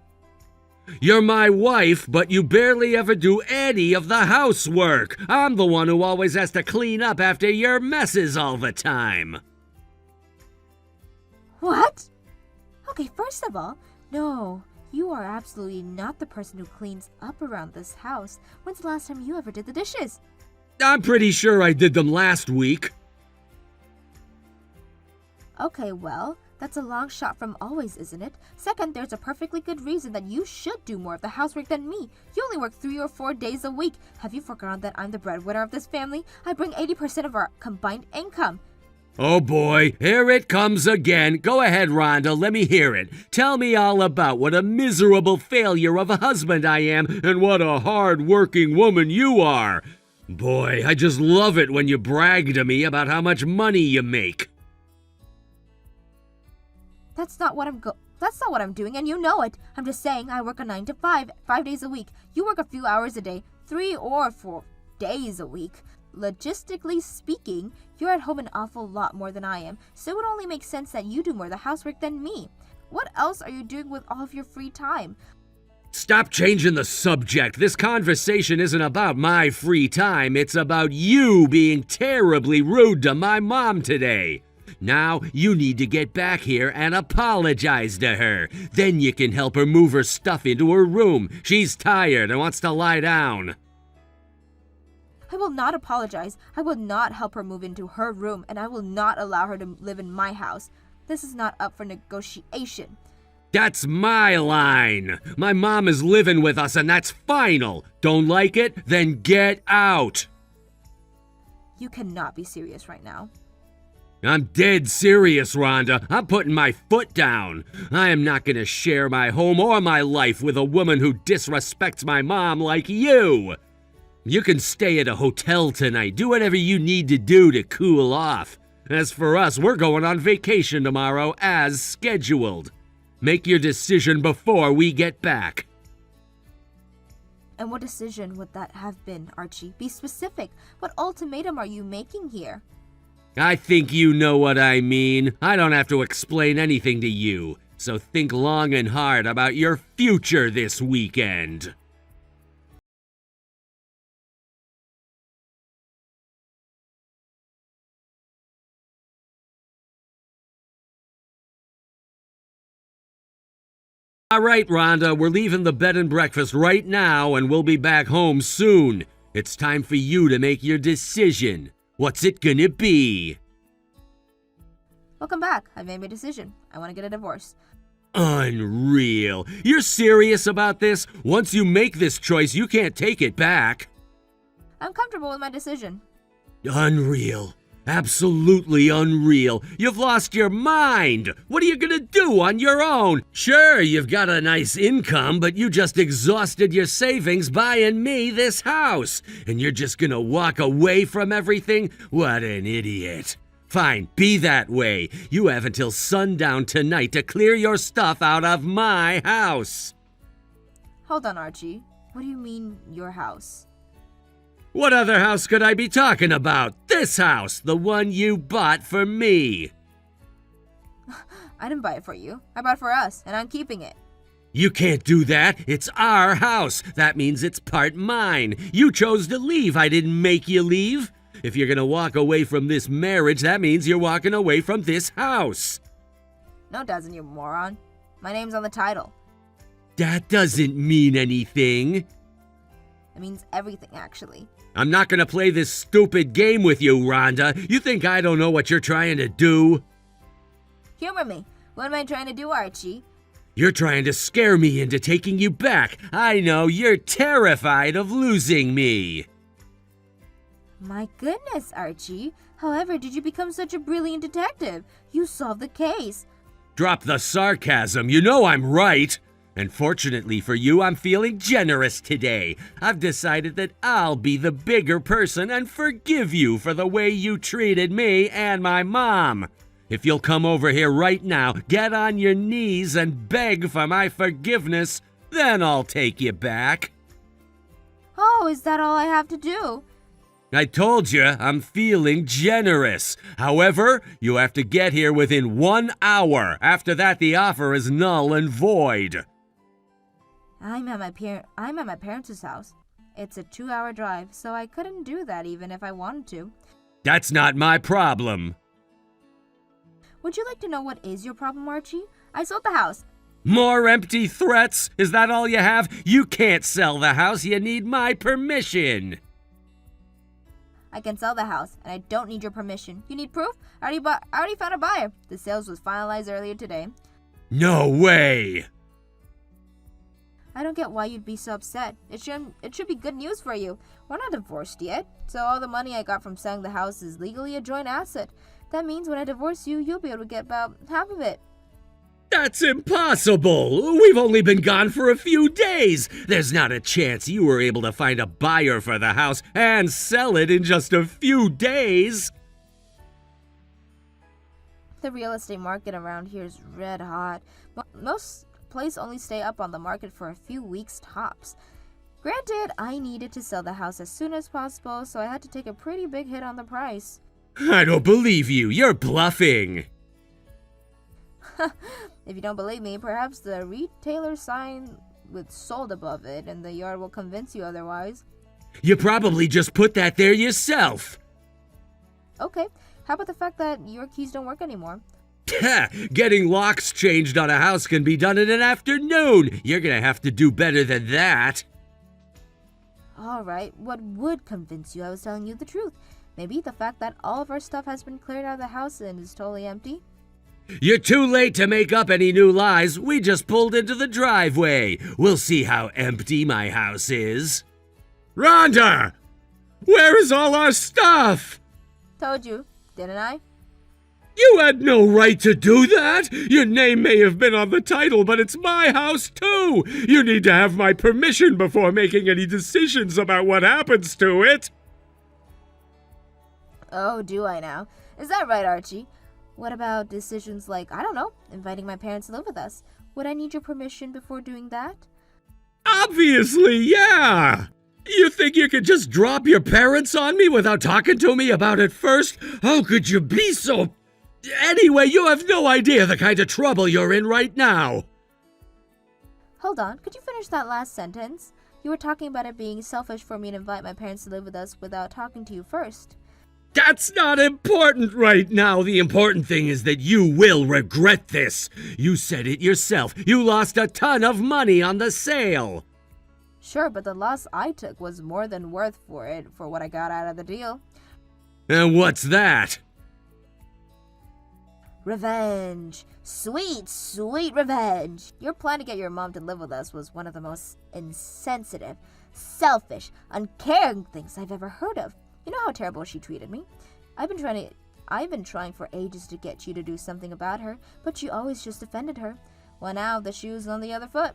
You're my wife, but you barely ever do any of the housework. I'm the one who always has to clean up after your messes all the time. What? Okay, first of all, no, you are absolutely not the person who cleans up around this house. When's the last time you ever did the dishes? I'm pretty sure I did them last week. Okay, well, that's a long shot from always, isn't it? Second, there's a perfectly good reason that you should do more of the housework than me. You only work 3 or 4 days a week. Have you forgotten that I'm the breadwinner of this family? I bring 80% of our combined income. Oh boy, here it comes again. Go ahead, Rhonda, let me hear it. Tell me all about what a miserable failure of a husband I am and what a hard-working woman you are. Boy, I just love it when you brag to me about how much money you make. That's not what I'm doing, and you know it. I'm just saying I work a 9 to 5, 5 days a week. You work a few hours a day, 3 or 4 days a week. Logistically speaking, you're at home an awful lot more than I am, so it would only make sense that you do more of the housework than me. What else are you doing with all of your free time? Stop changing the subject. This conversation isn't about my free time. It's about you being terribly rude to my mom today. Now, you need to get back here and apologize to her. Then you can help her move her stuff into her room. She's tired and wants to lie down. I will not apologize. I will not help her move into her room, and I will not allow her to live in my house. This is not up for negotiation. That's my line. My mom is living with us, and that's final. Don't like it? Then get out. You cannot be serious right now. I'm dead serious, Rhonda. I'm putting my foot down. I am not going to share my home or my life with a woman who disrespects my mom like you. You can stay at a hotel tonight. Do whatever you need to do to cool off. As for us, we're going on vacation tomorrow as scheduled. Make your decision before we get back. And what decision would that have been, Archie? Be specific. What ultimatum are you making here? I think you know what I mean. I don't have to explain anything to you, so think long and hard about your future this weekend. All right, Rhonda, we're leaving the bed and breakfast right now, and we'll be back home soon. It's time for you to make your decision. What's it gonna be? Welcome back. I've made my decision. I want to get a divorce. Unreal. You're serious about this? Once you make this choice, you can't take it back. I'm comfortable with my decision. Unreal. Absolutely unreal. You've lost your mind. What are you gonna do on your own? Sure, you've got a nice income, but you just exhausted your savings buying me this house. And you're just gonna walk away from everything? What an idiot. Fine, be that way. You have until sundown tonight to clear your stuff out of my house. Hold on, Archie. What do you mean, your house? What other house could I be talking about? This house, the one you bought for me. I didn't buy it for you. I bought it for us, and I'm keeping it. You can't do that. It's our house. That means it's part mine. You chose to leave. I didn't make you leave. If you're gonna walk away from this marriage, that means you're walking away from this house. No, it doesn't, you moron. My name's on the title. That doesn't mean anything. It means everything, actually. I'm not gonna play this stupid game with you, Rhonda. You think I don't know what you're trying to do? Humor me. What am I trying to do, Archie? You're trying to scare me into taking you back. I know, you're terrified of losing me. My goodness, Archie. However did you become such a brilliant detective? You solved the case. Drop the sarcasm. You know I'm right. And fortunately for you, I'm feeling generous today. I've decided that I'll be the bigger person and forgive you for the way you treated me and my mom. If you'll come over here right now, get on your knees and beg for my forgiveness, then I'll take you back. Oh, is that all I have to do? I told you, I'm feeling generous. However, you have to get here within 1 hour. After that, the offer is null and void. I'm at my parents' house. It's a 2-hour drive, so I couldn't do that even if I wanted to. That's not my problem. Would you like to know what is your problem, Archie? I sold the house. More empty threats? Is that all you have? You can't sell the house. You need my permission. I can sell the house, and I don't need your permission. You need proof? I already found a buyer. The sales was finalized earlier today. No way! I don't get why you'd be so upset. It should be good news for you. We're not divorced yet, so all the money I got from selling the house is legally a joint asset. That means when I divorce you, you'll be able to get about half of it. That's impossible! We've only been gone for a few days! There's not a chance you were able to find a buyer for the house and sell it in just a few days! The real estate market around here is red hot. Most places only stay up on the market for a few weeks tops. Granted, I needed to sell the house as soon as possible, so I had to take a pretty big hit on the price. I don't believe you! You're bluffing! If you don't believe me, perhaps the retailer sign with sold above it and the yard will convince you otherwise. You probably just put that there yourself! Okay, how about the fact that your keys don't work anymore? Getting locks changed on a house can be done in an afternoon! You're gonna have to do better than that! Alright, what would convince you I was telling you the truth? Maybe the fact that all of our stuff has been cleared out of the house and is totally empty? You're too late to make up any new lies. We just pulled into the driveway. We'll see how empty my house is. Rhonda! Where is all our stuff? Told you, didn't I? You had no right to do that! Your name may have been on the title, but it's my house too! You need to have my permission before making any decisions about what happens to it! Oh, do I now? Is that right, Archie? What about decisions like, I don't know, inviting my parents to live with us? Would I need your permission before doing that? Obviously, yeah! You think you could just drop your parents on me without talking to me about it first? How could you be so... Anyway, you have no idea the kind of trouble you're in right now. Hold on, could you finish that last sentence? You were talking about it being selfish for me to invite my parents to live with us without talking to you first. That's not important right now. The important thing is that you will regret this. You said it yourself. You lost a ton of money on the sale. Sure, but the loss I took was more than worth for what I got out of the deal. And what's that? Revenge. Sweet, sweet revenge. Your plan to get your mom to live with us was one of the most insensitive, selfish, uncaring things I've ever heard of. You know how terrible she treated me? I've been trying for ages to get you to do something about her, but you always just defended her. Well, now the shoe's on the other foot.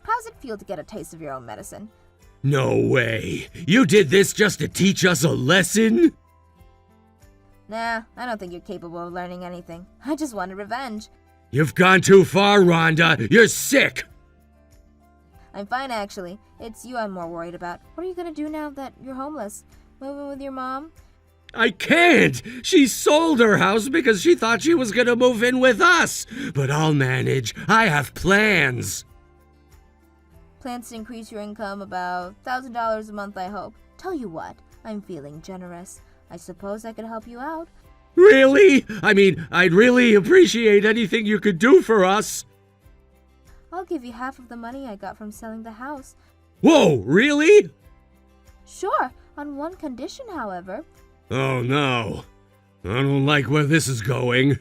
How's it feel to get a taste of your own medicine? No way. You did this just to teach us a lesson? Nah, I don't think you're capable of learning anything. I just wanted revenge. You've gone too far, Rhonda. You're sick. I'm fine, actually. It's you I'm more worried about. What are you gonna do now that you're homeless? Move in with your mom? I can't! She sold her house because she thought she was gonna move in with us! But I'll manage. I have plans. Plans to increase your income about $1,000 a month, I hope. Tell you what, I'm feeling generous. I suppose I could help you out. Really? I mean, I'd really appreciate anything you could do for us. I'll give you half of the money I got from selling the house. Whoa, really? Sure, on one condition, however. Oh no. I don't like where this is going.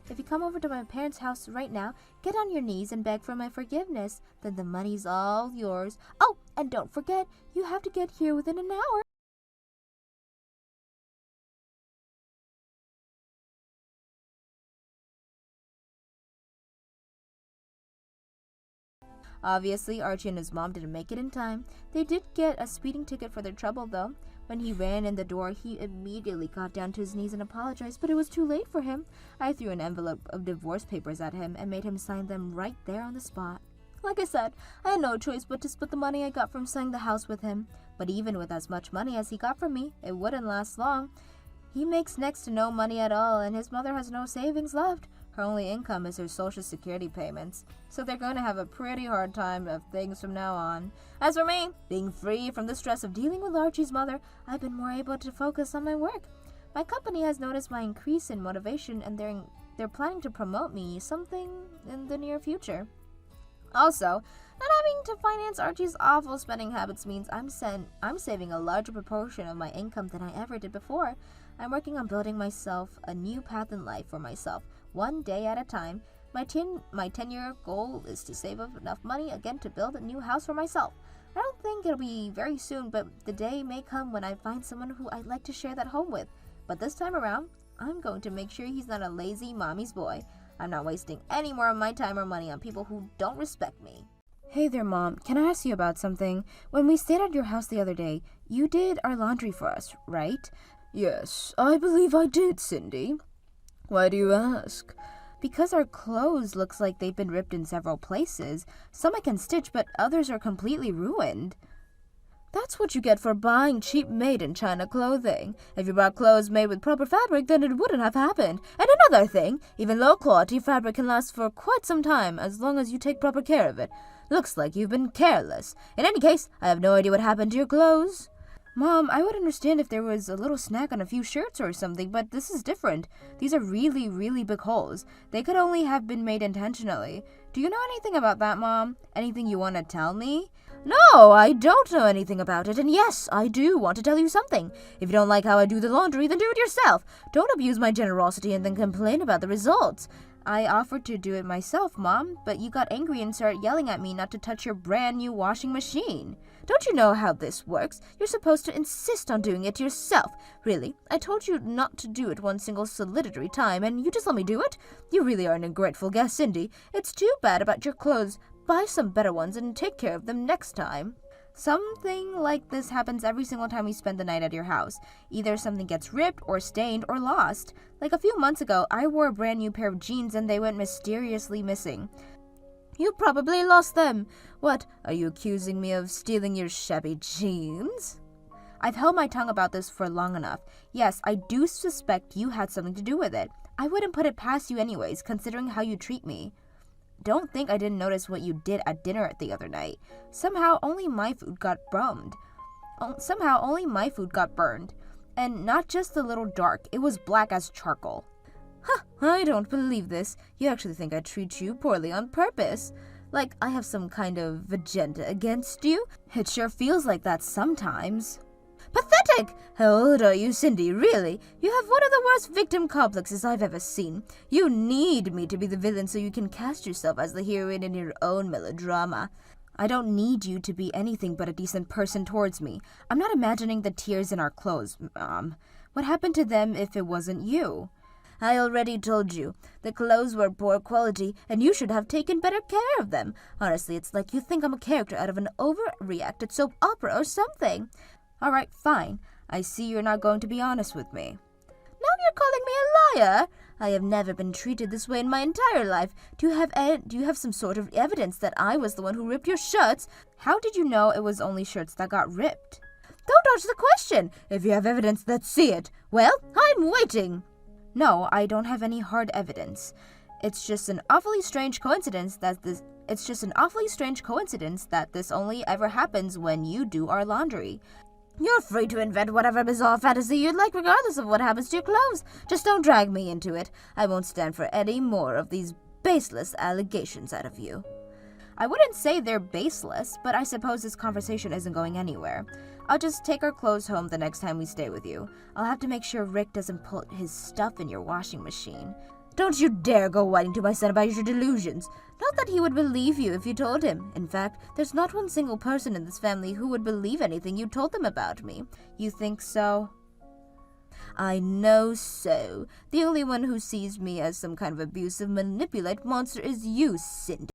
If you come over to my parents' house right now, get on your knees and beg for my forgiveness. Then the money's all yours. Oh, and don't forget, you have to get here within an hour. Obviously, Archie and his mom didn't make it in time. They did get a speeding ticket for their trouble, though. When he ran in the door, he immediately got down to his knees and apologized, but it was too late for him. I threw an envelope of divorce papers at him and made him sign them right there on the spot. Like I said, I had no choice but to split the money I got from selling the house with him. But even with as much money as he got from me, it wouldn't last long. He makes next to no money at all, and his mother has no savings left. Her only income is her Social Security payments, so they're going to have a pretty hard time of things from now on. As for me, being free from the stress of dealing with Archie's mother, I've been more able to focus on my work. My company has noticed my increase in motivation, and they're planning to promote me something in the near future. Also, not having to finance Archie's awful spending habits means I'm saving a larger proportion of my income than I ever did before. I'm working on building myself a new path in life for myself, one day at a time. My 10-year goal is to save up enough money again to build a new house for myself. I don't think it'll be very soon, but the day may come when I find someone who I'd like to share that home with. But this time around, I'm going to make sure he's not a lazy mommy's boy. I'm not wasting any more of my time or money on people who don't respect me. Hey there, Mom. Can I ask you about something? When we stayed at your house the other day, you did our laundry for us, right? Yes, I believe I did, Cindy. Why do you ask? Because our clothes looks like they've been ripped in several places. Some I can stitch, but others are completely ruined. That's what you get for buying cheap made-in-China clothing. If you bought clothes made with proper fabric, then it wouldn't have happened. And another thing, even low-quality fabric can last for quite some time as long as you take proper care of it. Looks like you've been careless. In any case, I have no idea what happened to your clothes. Mom, I would understand if there was a little snack on a few shirts or something, but this is different. These are really, really big holes. They could only have been made intentionally. Do you know anything about that, Mom? Anything you want to tell me? No, I don't know anything about it, and yes, I do want to tell you something. If you don't like how I do the laundry, then do it yourself. Don't abuse my generosity and then complain about the results. I offered to do it myself, Mom, but you got angry and started yelling at me not to touch your brand new washing machine. Don't you know how this works? You're supposed to insist on doing it yourself. Really, I told you not to do it one single solitary time, and you just let me do it? You really are an ungrateful guest, Cindy. It's too bad about your clothes. Buy some better ones and take care of them next time. Something like this happens every single time we spend the night at your house. Either something gets ripped or stained or lost. Like a few months ago, I wore a brand new pair of jeans and they went mysteriously missing. You probably lost them. What, are you accusing me of stealing your shabby jeans? I've held my tongue about this for long enough. Yes, I do suspect you had something to do with it. I wouldn't put it past you anyways, considering how you treat me. Don't think I didn't notice what you did at dinner the other night. Somehow only my food got burned. And not just a little dark, it was black as charcoal. Huh, I don't believe this. You actually think I treat you poorly on purpose. Like I have some kind of agenda against you? It sure feels like that sometimes. Pathetic! How old are you, Cindy, really? You have one of the worst victim complexes I've ever seen. You need me to be the villain so you can cast yourself as the heroine in your own melodrama. I don't need you to be anything but a decent person towards me. I'm not imagining the tears in our clothes, Mom. What happened to them if it wasn't you? I already told you. The clothes were poor quality, and you should have taken better care of them. Honestly, it's like you think I'm a character out of an overreacted soap opera or something. All right, fine. I see you're not going to be honest with me. Now you're calling me a liar? I have never been treated this way in my entire life. Do you have some sort of evidence that I was the one who ripped your shirts? How did you know it was only shirts that got ripped? Don't dodge the question. If you have evidence, let's see it. Well, I'm waiting. No, I don't have any hard evidence. It's just an awfully strange coincidence that this only ever happens when you do our laundry. You're free to invent whatever bizarre fantasy you'd like regardless of what happens to your clothes. Just don't drag me into it. I won't stand for any more of these baseless allegations out of you. I wouldn't say they're baseless, but I suppose this conversation isn't going anywhere. I'll just take our clothes home the next time we stay with you. I'll have to make sure Rick doesn't put his stuff in your washing machine. Don't you dare go whining to my son about your delusions. Not that he would believe you if you told him. In fact, there's not one single person in this family who would believe anything you told them about me. You think so? I know so. The only one who sees me as some kind of abusive, manipulate monster is you, Cindy.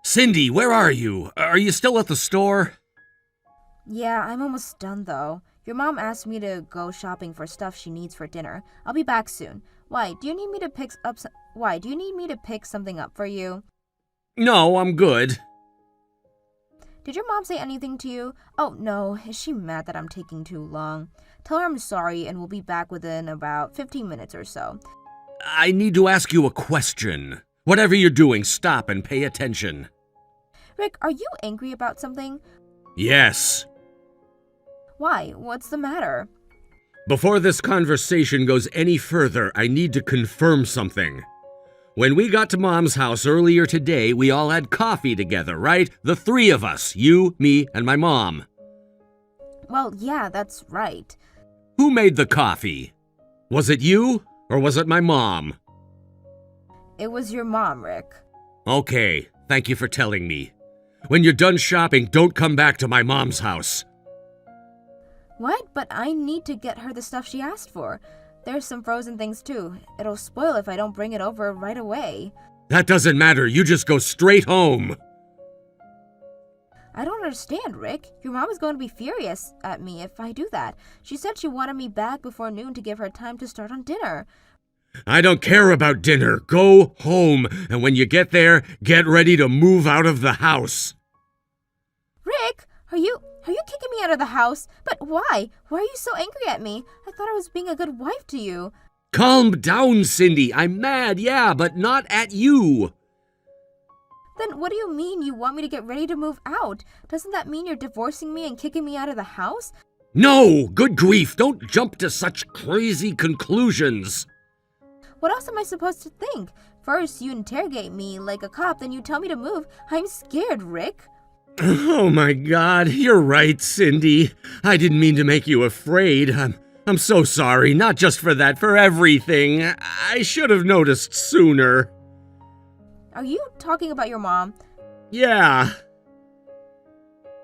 Cindy, where are you? Are you still at the store? Yeah, I'm almost done though. Your mom asked me to go shopping for stuff she needs for dinner. I'll be back soon. Why, do you need me to pick something up for you? No, I'm good. Did your mom say anything to you? Oh no, is she mad that I'm taking too long? Tell her I'm sorry and we'll be back within about 15 minutes or so. I need to ask you a question. Whatever you're doing, stop and pay attention. Rick, are you angry about something? Yes. Why? What's the matter? Before this conversation goes any further, I need to confirm something. When we got to Mom's house earlier today, we all had coffee together, right? The three of us, you, me, and my mom. Well, yeah, that's right. Who made the coffee? Was it you, or was it my mom? It was your mom, Rick. Okay, thank you for telling me. When you're done shopping, don't come back to my mom's house. What? But I need to get her the stuff she asked for. There's some frozen things too. It'll spoil if I don't bring it over right away. That doesn't matter, you just go straight home. I don't understand, Rick. Your mom is going to be furious at me if I do that. She said she wanted me back before noon to give her time to start on dinner. I don't care about dinner. Go home, and when you get there, get ready to move out of the house. Rick, are you kicking me out of the house? But why? Why are you so angry at me? I thought I was being a good wife to you. Calm down, Cindy. I'm mad, yeah, but not at you. Then what do you mean you want me to get ready to move out? Doesn't that mean you're divorcing me and kicking me out of the house? No, good grief, don't jump to such crazy conclusions. What else am I supposed to think? First, you interrogate me like a cop, then you tell me to move. I'm scared, Rick. Oh my God, you're right, Cindy. I didn't mean to make you afraid. I'm so sorry, not just for that, for everything. I should have noticed sooner. Are you talking about your mom? Yeah.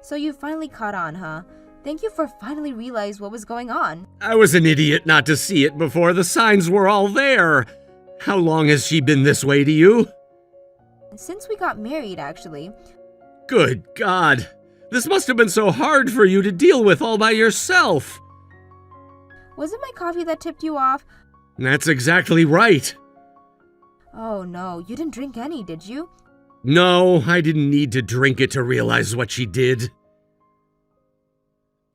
So you finally caught on, huh? Thank you for finally realizing what was going on. I was an idiot not to see it before the signs were all there. How long has she been this way to you? Since we got married, actually. Good God. This must have been so hard for you to deal with all by yourself. Was it my coffee that tipped you off? That's exactly right. Oh no, you didn't drink any, did you? No, I didn't need to drink it to realize what she did.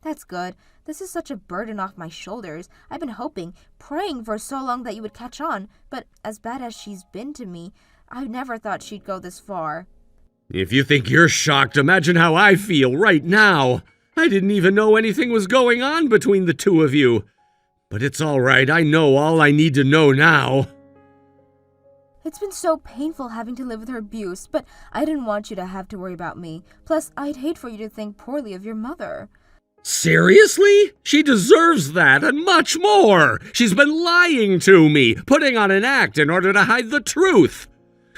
That's good. This is such a burden off my shoulders. I've been hoping, praying for so long that you would catch on, but as bad as she's been to me, I never thought she'd go this far. If you think you're shocked, imagine how I feel right now. I didn't even know anything was going on between the two of you. But it's all right, I know all I need to know now. It's been so painful having to live with her abuse, but I didn't want you to have to worry about me. Plus, I'd hate for you to think poorly of your mother. Seriously? She deserves that and much more. She's been lying to me, putting on an act in order to hide the truth.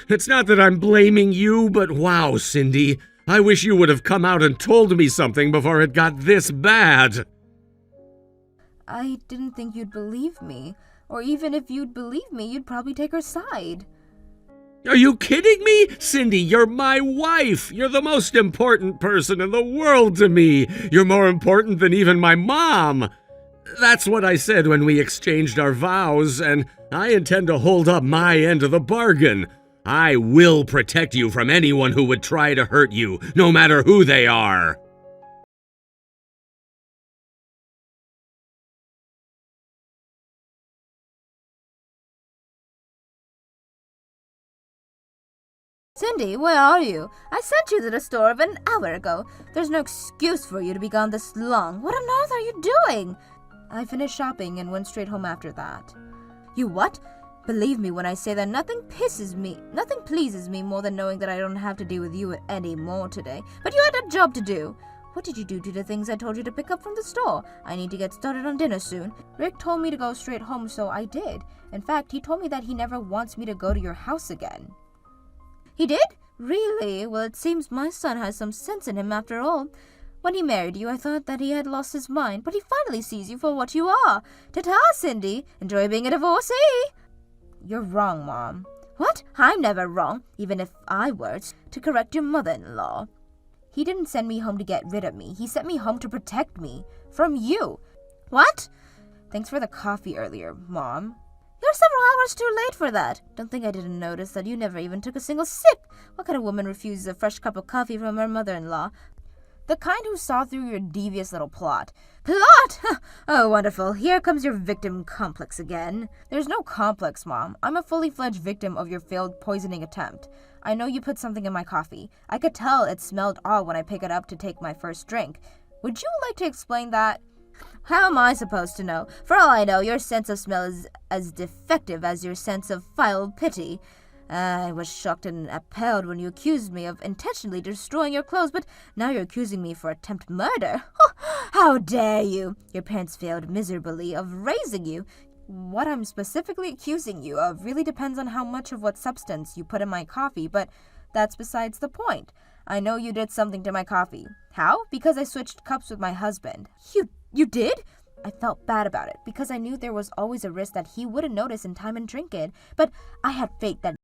It's not that I'm blaming you, but wow, Cindy, I wish you would have come out and told me something before it got this bad. I didn't think you'd believe me. Or even if you'd believe me, you'd probably take her side. Are you kidding me? Cindy, you're my wife. You're the most important person in the world to me. You're more important than even my mom. That's what I said when we exchanged our vows, and I intend to hold up my end of the bargain. I will protect you from anyone who would try to hurt you, no matter who they are. Cindy, where are you? I sent you to the store an hour ago. There's no excuse for you to be gone this long. What on earth are you doing? I finished shopping and went straight home after that. You what? Believe me when I say that nothing pleases me more than knowing that I don't have to deal with you anymore today. But you had a job to do. What did you do to the things I told you to pick up from the store? I need to get started on dinner soon. Rick told me to go straight home, so I did. In fact, he told me that he never wants me to go to your house again. He did? Really? Well, it seems my son has some sense in him after all. When he married you, I thought that he had lost his mind, but he finally sees you for what you are. Ta-ta, Cindy. Enjoy being a divorcee. You're wrong, Mom. What? I'm never wrong, even if I were to correct your mother-in-law. He didn't send me home to get rid of me. He sent me home to protect me. From you. What? Thanks for the coffee earlier, Mom. You're several hours too late for that. Don't think I didn't notice that you never even took a single sip. What kind of woman refuses a fresh cup of coffee from her mother-in-law? The kind who saw through your devious little plot. Plot? Oh, wonderful. Here comes your victim complex again. There's no complex, Mom. I'm a fully fledged victim of your failed poisoning attempt. I know you put something in my coffee. I could tell it smelled odd when I picked it up to take my first drink. Would you like to explain that? How am I supposed to know? For all I know, your sense of smell is as defective as your sense of file pity. I was shocked and appalled when you accused me of intentionally destroying your clothes, but now you're accusing me for attempted murder. How dare you? Your parents failed miserably of raising you. What I'm specifically accusing you of really depends on how much of what substance you put in my coffee, but that's besides the point. I know you did something to my coffee. How? Because I switched cups with my husband. You did? I felt bad about it because I knew there was always a risk that he wouldn't notice in time and drink it, but I had faith that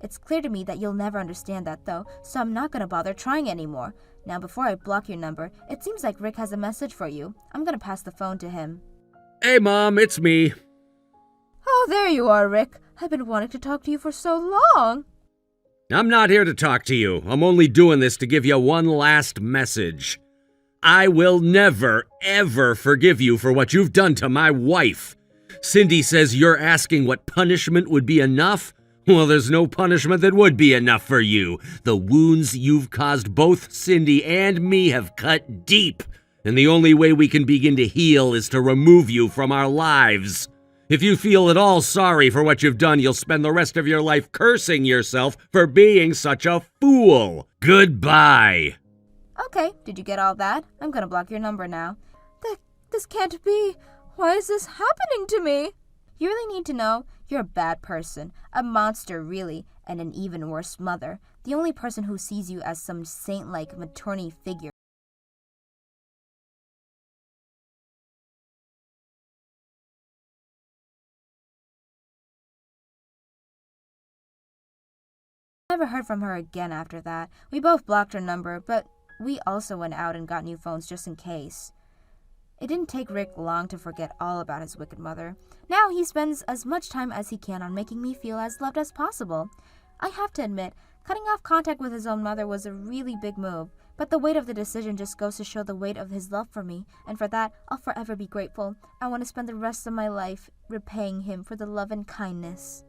It's clear to me that you'll never understand that though, so I'm not gonna bother trying anymore. Now before I block your number, it seems like Rick has a message for you. I'm gonna pass the phone to him. Hey, Mom, it's me. Oh, there you are, Rick. I've been wanting to talk to you for so long. I'm not here to talk to you. I'm only doing this to give you one last message. I will never, ever forgive you for what you've done to my wife. Cindy says you're asking what punishment would be enough? Well, there's no punishment that would be enough for you. The wounds you've caused both Cindy and me have cut deep, and the only way we can begin to heal is to remove you from our lives. If you feel at all sorry for what you've done, you'll spend the rest of your life cursing yourself for being such a fool. Goodbye. Okay, did you get all that? I'm gonna block your number now. This can't be. Why is this happening to me? You really need to know you're a bad person, a monster really, and an even worse mother. The only person who sees you as some saint-like maternity figure. Never heard from her again after that. We both blocked her number, but we also went out and got new phones just in case. It didn't take Rick long to forget all about his wicked mother. Now he spends as much time as he can on making me feel as loved as possible. I have to admit, cutting off contact with his own mother was a really big move, but the weight of the decision just goes to show the weight of his love for me, and for that, I'll forever be grateful. I want to spend the rest of my life repaying him for the love and kindness.